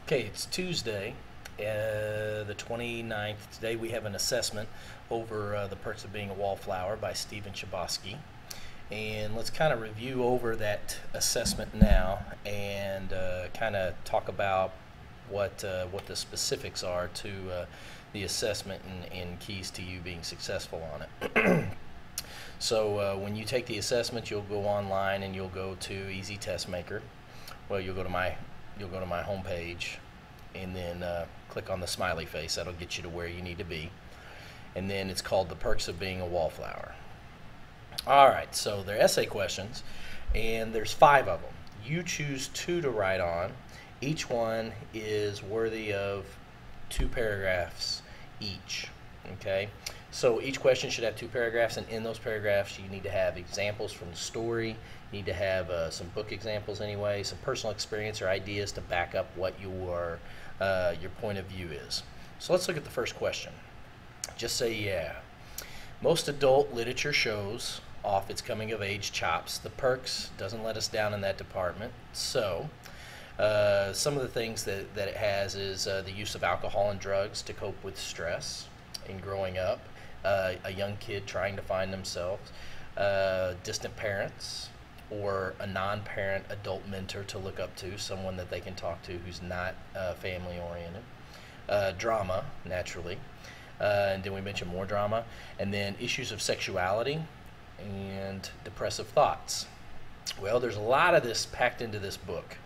Okay, it's Tuesday, the 29th. Today we have an assessment over The Perks of Being a Wallflower by Stephen Chbosky. And let's kind of review over that assessment now and kind of talk about what the specifics are to the assessment and keys to you being successful on it. So when you take the assessment, you'll go online and you'll go to Easy Test Maker. Well, you'll go to my home page and then click on the smiley face. That'll get you to where you need to be. And then it's called The Perks of Being a Wallflower. Alright, so they're essay questions, and there's 5 of them. You choose 2 to write on. Each one is worthy of 2 paragraphs each. Okay, so each question should have 2 paragraphs, and in those paragraphs you need to have examples from the story. You need to have some book examples anyway, some personal experience or ideas to back up what your point of view is. So let's look at the first question. Just say yeah. Most adult literature shows off its coming of age chops. The Perks doesn't let us down in that department. So some of the things that it has is the use of alcohol and drugs to cope with stress in growing up, a young kid trying to find themselves, distant parents, or a non-parent adult mentor to look up to, someone that they can talk to who's not family oriented, drama, naturally, and then we mentioned more drama, and then issues of sexuality and depressive thoughts. Well, there's a lot of this packed into this book.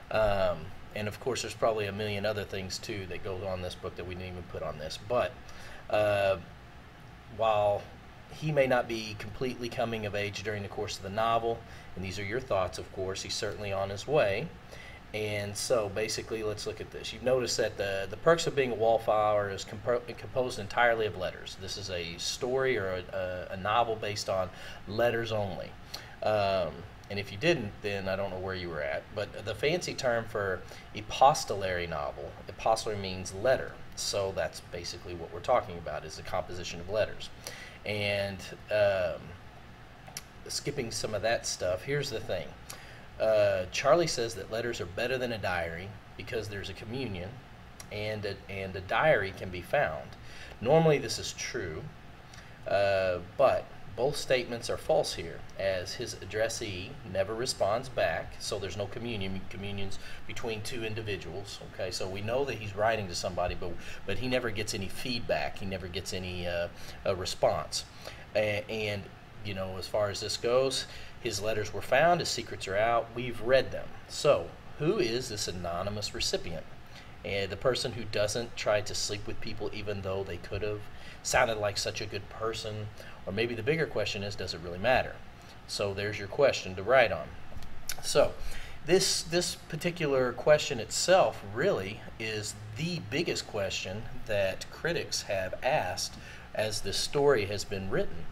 And of course there's probably a million other things too that go on this book that we didn't even put on this, but while he may not be completely coming of age during the course of the novel, and these are your thoughts of course, he's certainly on his way. And so basically let's look at this. You've noticed that the Perks of Being a Wallflower is composed entirely of letters. This is a story or a novel based on letters only. And if you didn't, then I don't know where you were at. But the fancy term for epistolary novel, epistolary means letter. So that's basically what we're talking about, is the composition of letters. And skipping some of that stuff, here's the thing. Charlie says that letters are better than a diary because there's a communion and a diary can be found. Normally this is true, but both statements are false here, as his addressee never responds back, so there's no communion. Communion's between 2 individuals. Okay, so we know that he's writing to somebody, but he never gets any feedback. He never gets any response. And you know, as far as this goes, his letters were found, his secrets are out, we've read them. So who is this anonymous recipient? And the person who doesn't try to sleep with people even though they could have, sounded like such a good person. Or maybe the bigger question is, does it really matter? So there's your question to write on. So this particular question itself really is the biggest question that critics have asked as this story has been written.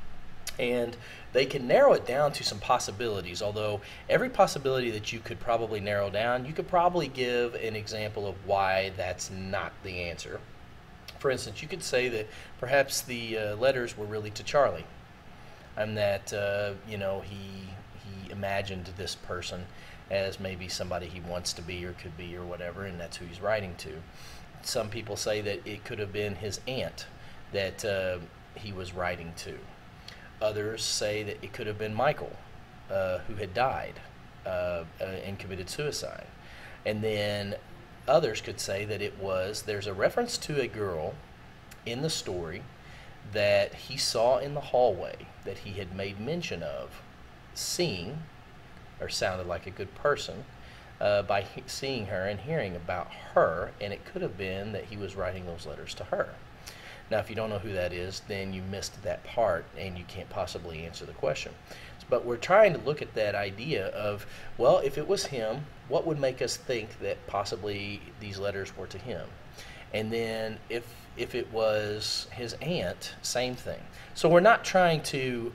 And they can narrow it down to some possibilities, although every possibility that you could probably narrow down, you could probably give an example of why that's not the answer. For instance, you could say that perhaps the letters were really to Charlie, and that you know, he imagined this person as maybe somebody he wants to be or could be or whatever, and that's who he's writing to. Some people say that it could have been his aunt that he was writing to. Others say that it could have been Michael, who had died and committed suicide. And then others could say that there's a reference to a girl in the story that he saw in the hallway that he had made mention of seeing, or sounded like a good person, by seeing her and hearing about her, and it could have been that he was writing those letters to her. Now, if you don't know who that is, then you missed that part and you can't possibly answer the question. But we're trying to look at that idea of, well, if it was him, what would make us think that possibly these letters were to him? And then if it was his aunt, same thing. So we're not trying to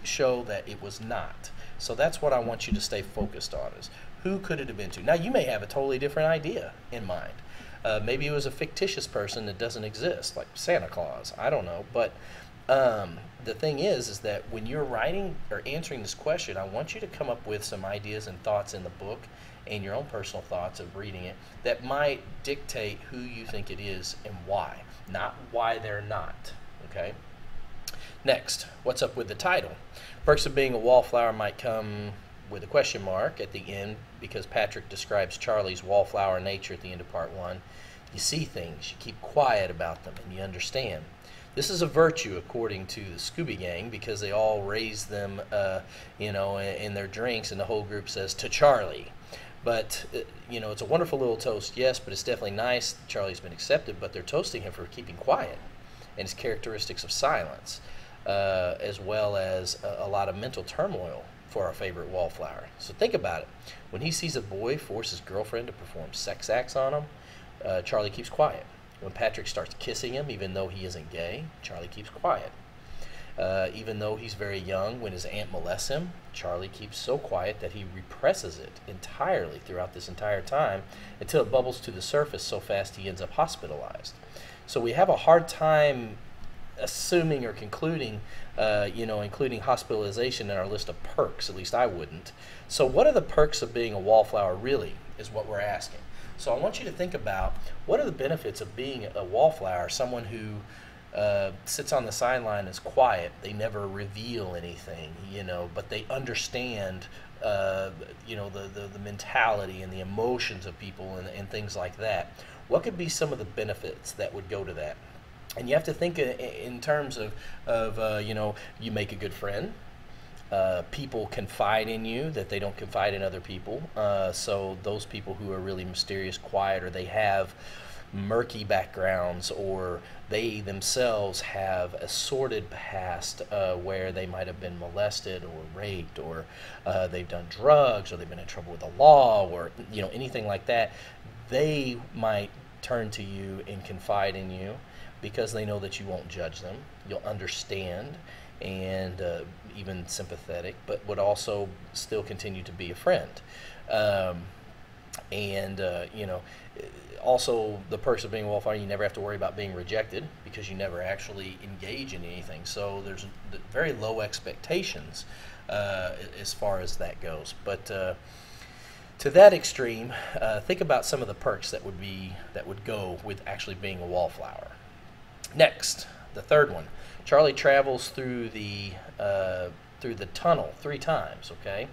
show that it was not. So that's what I want you to stay focused on, is who could it have been to? Now, you may have a totally different idea in mind. Maybe it was a fictitious person that doesn't exist, like Santa Claus. I don't know. But the thing is that when you're writing or answering this question, I want you to come up with some ideas and thoughts in the book and your own personal thoughts of reading it that might dictate who you think it is and why, not why they're not. Okay? Next, what's up with the title? Perks of being a wallflower might come with a question mark at the end because Patrick describes Charlie's wallflower nature at the end of part 1. You see things, you keep quiet about them, and you understand. This is a virtue according to the Scooby Gang because they all raise them, in their drinks, and the whole group says, "To Charlie." But, it's a wonderful little toast, yes, but it's definitely nice. Charlie's been accepted, but they're toasting him for keeping quiet and his characteristics of silence, as well as a lot of mental turmoil for our favorite wallflower. So think about it. When he sees a boy force his girlfriend to perform sex acts on him, Charlie keeps quiet. When Patrick starts kissing him, even though he isn't gay, Charlie keeps quiet. Even though he's very young, when his aunt molests him, Charlie keeps so quiet that he represses it entirely throughout this entire time until it bubbles to the surface so fast he ends up hospitalized. So we have a hard time assuming or concluding, including hospitalization in our list of perks. At least I wouldn't. So what are the perks of being a wallflower really, is what we're asking. So I want you to think about what are the benefits of being a wallflower, someone who sits on the sideline, is quiet, they never reveal anything, but they understand, the mentality and the emotions of people and things like that. What could be some of the benefits that would go to that? And you have to think in terms of you make a good friend. People confide in you that they don't confide in other people. So those people who are really mysterious, quiet, or they have murky backgrounds, or they themselves have a sordid past where they might have been molested or raped, or they've done drugs, or they've been in trouble with the law, or anything like that, they might turn to you and confide in you because they know that you won't judge them. You'll understand and even sympathetic, but would also still continue to be a friend. Also the perks of being a wallflower, you never have to worry about being rejected because you never actually engage in anything. So there's very low expectations as far as that goes. But to that extreme, think about some of the perks that would go with actually being a wallflower. Next, the third one. Charlie travels through the tunnel 3 times, okay?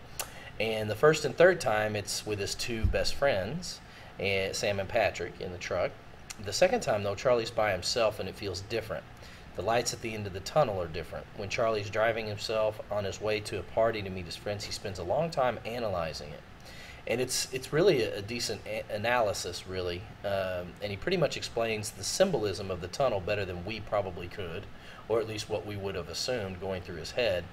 And the first and third time, it's with his 2 best friends, Sam and Patrick, in the truck. The second time, though, Charlie's by himself, and it feels different. The lights at the end of the tunnel are different. When Charlie's driving himself on his way to a party to meet his friends, he spends a long time analyzing it. And it's really a decent analysis, really. And he pretty much explains the symbolism of the tunnel better than we probably could, or at least what we would have assumed going through his head.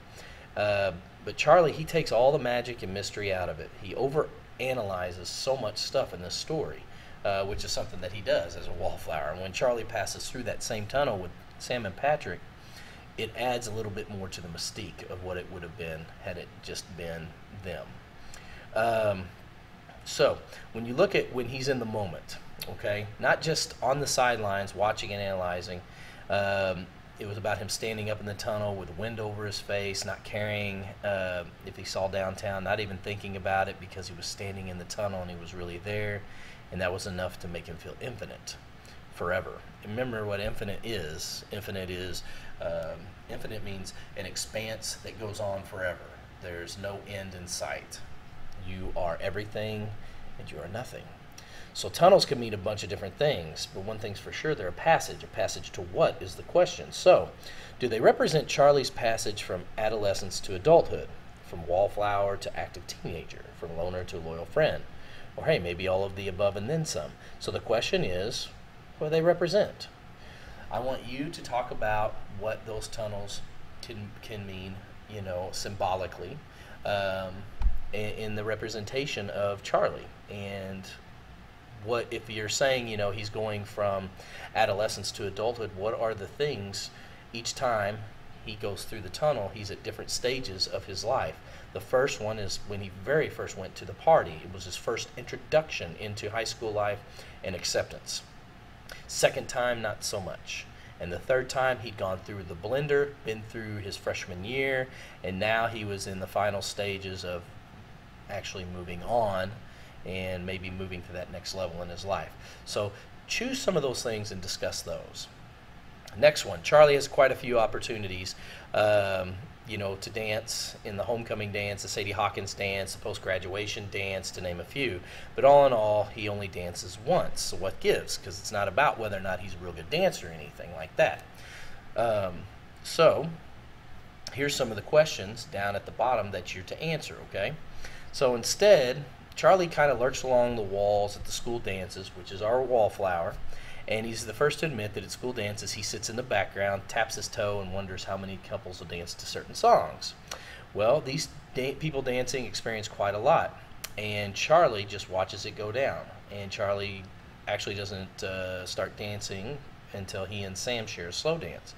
But Charlie, he takes all the magic and mystery out of it. He overanalyzes so much stuff in this story, which is something that he does as a wallflower. And when Charlie passes through that same tunnel with Sam and Patrick, it adds a little bit more to the mystique of what it would have been had it just been them. So when you look at when he's in the moment, okay, not just on the sidelines watching and analyzing, it was about him standing up in the tunnel with wind over his face, not caring if he saw downtown, not even thinking about it because he was standing in the tunnel and he was really there, and that was enough to make him feel infinite, forever. Remember what infinite is. Infinite means an expanse that goes on forever. There's no end in sight. You are everything and you are nothing. So tunnels can mean a bunch of different things, but one thing's for sure, they're a passage. A passage to what is the question. So, do they represent Charlie's passage from adolescence to adulthood, from wallflower to active teenager, from loner to loyal friend? Or hey, maybe all of the above and then some. So the question is, what do they represent? I want you to talk about what those tunnels can mean, symbolically, in the representation of Charlie. And what if you're saying, he's going from adolescence to adulthood, what are the things each time he goes through the tunnel? He's at different stages of his life. The first one is when he very first went to the party. It was his first introduction into high school life and acceptance. Second time, not so much. And the third time, he'd gone through the blender, been through his freshman year, and now he was in the final stages of actually moving on and maybe moving to that next level in his life. So choose some of those things and discuss those. Next one, Charlie has quite a few opportunities, to dance in the homecoming dance, the Sadie Hawkins dance, the post-graduation dance, to name a few. But all in all, he only dances once. So what gives? Because it's not about whether or not he's a real good dancer or anything like that. So here's some of the questions down at the bottom that you're to answer, okay? So instead, Charlie kind of lurks along the walls at the school dances, which is our Wallflower. And he's the first to admit that at school dances he sits in the background, taps his toe, and wonders how many couples will dance to certain songs. Well, these people dancing experience quite a lot, and Charlie just watches it go down. And Charlie actually doesn't start dancing until he and Sam share a slow dance.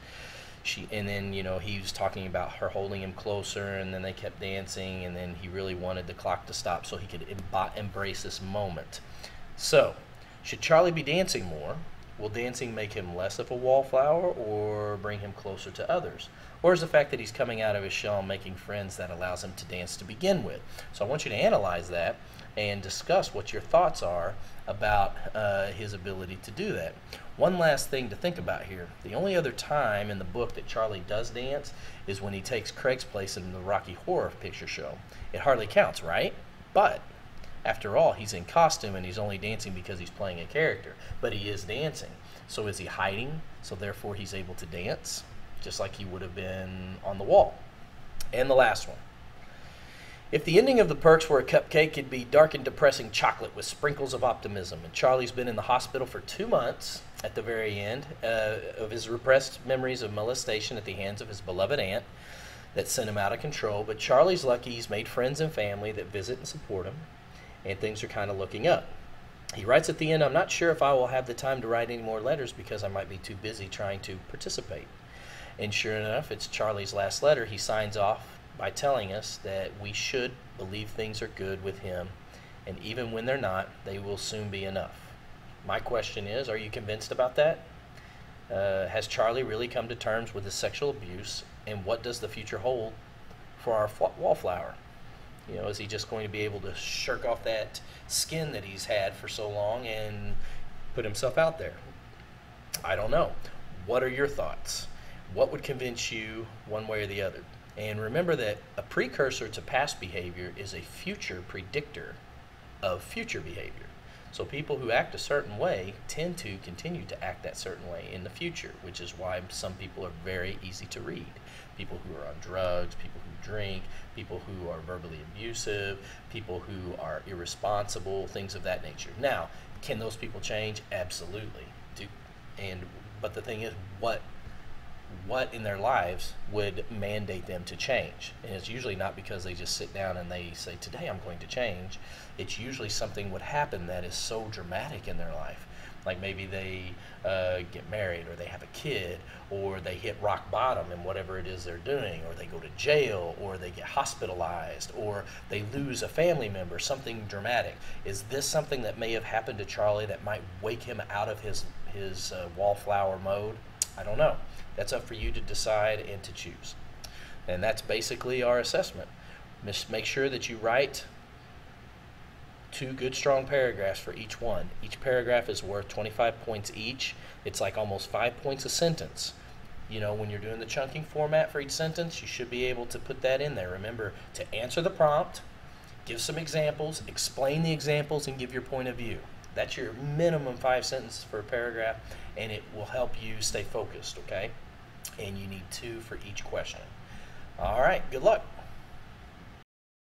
And then, he was talking about her holding him closer, and then they kept dancing, and then he really wanted the clock to stop so he could embrace this moment. So, should Charlie be dancing more? Will dancing make him less of a wallflower or bring him closer to others? Or is the fact that he's coming out of his shell and making friends that allows him to dance to begin with? So I want you to analyze that and discuss what your thoughts are about his ability to do that. One last thing to think about here. The only other time in the book that Charlie does dance is when he takes Craig's place in the Rocky Horror Picture Show. It hardly counts, right? But after all, he's in costume and he's only dancing because he's playing a character. But he is dancing. So is he hiding? So therefore he's able to dance, just like he would have been on the wall. And the last one. If the ending of The Perks were a cupcake, it'd be dark and depressing chocolate with sprinkles of optimism. And Charlie's been in the hospital for 2 months at the very end of his repressed memories of molestation at the hands of his beloved aunt that sent him out of control. But Charlie's lucky he's made friends and family that visit and support him, and things are kind of looking up. He writes at the end, "I'm not sure if I will have the time to write any more letters because I might be too busy trying to participate." And sure enough, it's Charlie's last letter. He signs off by telling us that we should believe things are good with him, and even when they're not, they will soon be enough. My question is, are you convinced about that? Has Charlie really come to terms with his sexual abuse, and what does the future hold for our Wallflower? Is he just going to be able to shirk off that skin that he's had for so long and put himself out there? I don't know. What are your thoughts? What would convince you one way or the other? And remember that a precursor to past behavior is a future predictor of future behavior. So people who act a certain way tend to continue to act that certain way in the future, which is why some people are very easy to read. People who are on drugs, people who drink, people who are verbally abusive, people who are irresponsible, things of that nature. Now, can those people change? Absolutely. But the thing is, what in their lives would mandate them to change? And it's usually not because they just sit down and they say, today I'm going to change. It's usually something would happen that is so dramatic in their life. Like maybe they get married, or they have a kid, or they hit rock bottom in whatever it is they're doing, or they go to jail, or they get hospitalized, or they lose a family member, something dramatic. Is this something that may have happened to Charlie that might wake him out of his wallflower mode? I don't know. That's up for you to decide and to choose. And that's basically our assessment. Just make sure that you write 2 good strong paragraphs for each one. Each paragraph is worth 25 points each. It's like almost 5 points a sentence. When you're doing the chunking format for each sentence, you should be able to put that in there. Remember to answer the prompt, give some examples, explain the examples, and give your point of view. That's your minimum 5 sentences for a paragraph, and it will help you stay focused, okay? And you need 2 for each question. All right, good luck.